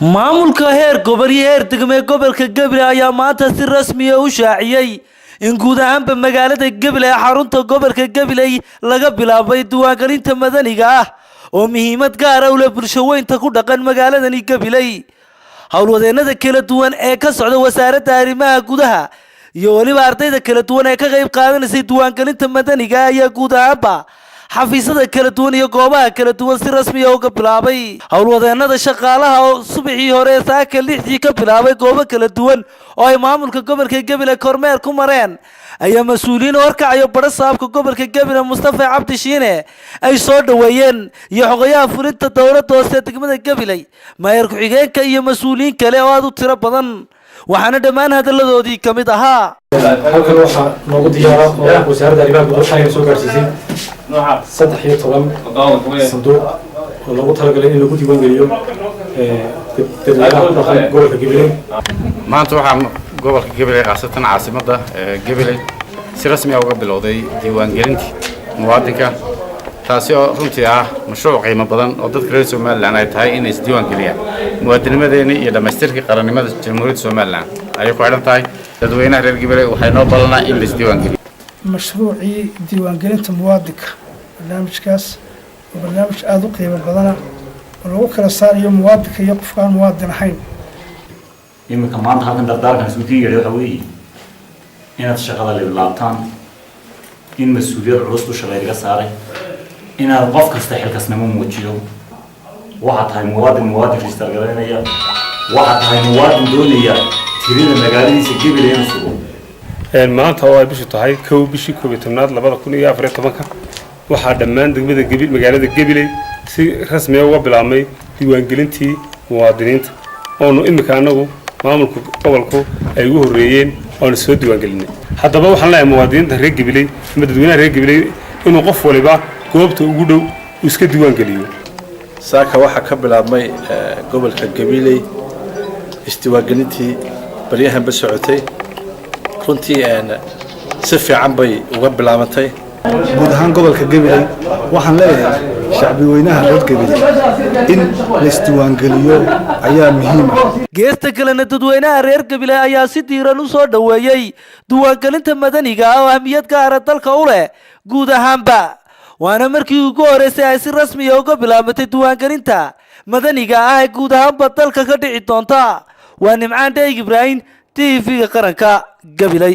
maamulka heer gobol iyo heer degme gobolka Gabiley ayaa maanta si rasmi ah u shaaciyay in guud ahaanba magaalada Gabiley xarunta gobolka Gabiley laga bilaabay diiwaangelinta madaniga ah oo muhiimad gaar ah u leh bulshooyinka ku dhaqan magaaladani Gabiley. howlwadeennada kala duwan ee ka socda wasaaradda arrimaha gudaha iyo waliba ardayda kala duwan ee ka qayb qaadanaysa diiwaangelinta madaniga ayaa guud ahaanba xafiisyada kala duwan iyo goobaha kala duwan si rasmi ah uga bilaabay. howlwadeennada shaqaalaha oo subaxii hore saaka 6 ka bilaabay goobo kala duwan oo ay maamulka gobolka Gabiley kormeer ku mareen ayaa mas'uuliyiin horkacayo barasaabka gobolka Gabiley Mustafa Cabdi Shiine ay soo dhaweeyeen iyo xogayaha fulinta dowladda hoose degmada Gabiley maayar ku-xigeenka iyo mas'uuliyiin kale oo aad u tiro badan waxaana dhammaan hadaladoodii kamid ahaa halkan waxa noogu diyaara oo wasaaradda arrimaha gudaha ay soo gaarsiisay 13 sanduuq oo loogu talagalay in lagu diiwaangeliyo dadweynaha gobolka Gabiley. maanta waxaa gobolka Gabiley qaasatan caasimadda Gabiley si rasmi ah uga bilowday diiwaangelintii muwaadinka taasi oo runtii ah mashruuc qiimo badan oo dadka reer Soomaaliland ay tahay in ay isdiiwaangeliyaan muwaadinimadeena iyo dhamaystirka qarannimada Jamhuuriyadda Soomaaliland ay ku xidhan tahay dadweynaha reer Gabiley waxay noo ballanaa in la isdiiwaangeliyo mashruucii diiwaangelinta muwaadinka barnaamijkaas oo barnaamij aad u qiimo badan oo lagu kala saarayo muwaadinka iyo qofka aan muwaadin ahayn. iminka maanta halkan dardaarkan isku tiiray waxa weeye inaad shaqada laabtaan in mas'uuliyad culus u shaqeeya saaray inaad qof kasta xilkasnimo muujiyo waxa tahay muwaadin istargalanaya waxa tahay muwaadin doonaya tirada magaaladiisa Gabiley inuu sugo maanta oo ay bishu tahay bishii 11 2014 waxaa dhammaan degmada Gabiley magaalada Gabiley si rasmi ah uga bilaabmay diiwaangelintii muwaadiniinta oo imika anagu maamulka gobolku ay ugu horeeyeen oo soo diiwaangelinay. haddaba waxaan leeyahay muwaadiniinta reer Gabiley ama dadweynaha reer Gabiley inuu qof waliba goobta ugu dhow iska diiwaangeliyo. saaka waxa ka bilaabmay gobolka Gabiley isdiiwaangelintii baryahan ba socotay runtii si fiican bay uga bilaabantay guud ahaan gobolka Gabiley waxaan leeyahay shacbi weynaha reer Gabiley in la isdiiwaangeliyo ayaa muhiim ah. geesta kalena dadweynaha reer Gabiley ayaa si diiran u soo dhaweeyay diiwaangelinta madaniga ah oo ahmiyad gaar ah dalka u leh guud ahaanba waana markii ugu horeysay ay si rasmi ah uga bilaabantay diiwaangelinta madaniga ah ee guud ahaanba dalka ka dhici doonta. waa Nimcaan Deeg Ibrahim TV qaranka Gabiley.